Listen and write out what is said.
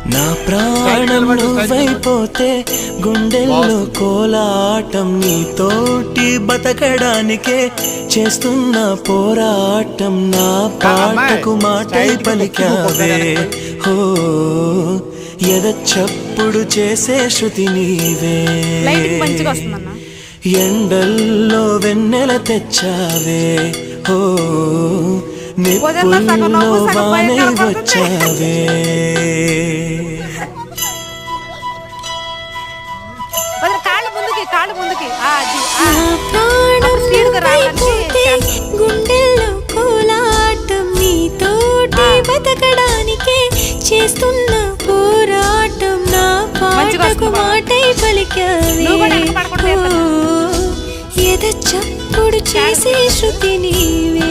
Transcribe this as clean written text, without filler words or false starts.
నా ప్రాణం నువ్వైపోతే గుండెల్లో కోలాటం నీతోటి బతకడానికే చేస్తున్న పోరాటం నా పాటకు మాటై పలికావే హో ఎద చప్పుడు చేసే శృతి నీవే ఎండల్లో వెన్నెల తెచ్చావే హో నిప్పుల్లో వానై వచ్చావే గుండెల్లో కోలాటం నీతోటి బతకడానికే చేస్తున్న పోరాటం నా పాటకు మాటై పలికావే ఎద చప్పుడు చేసే శృతి నీవే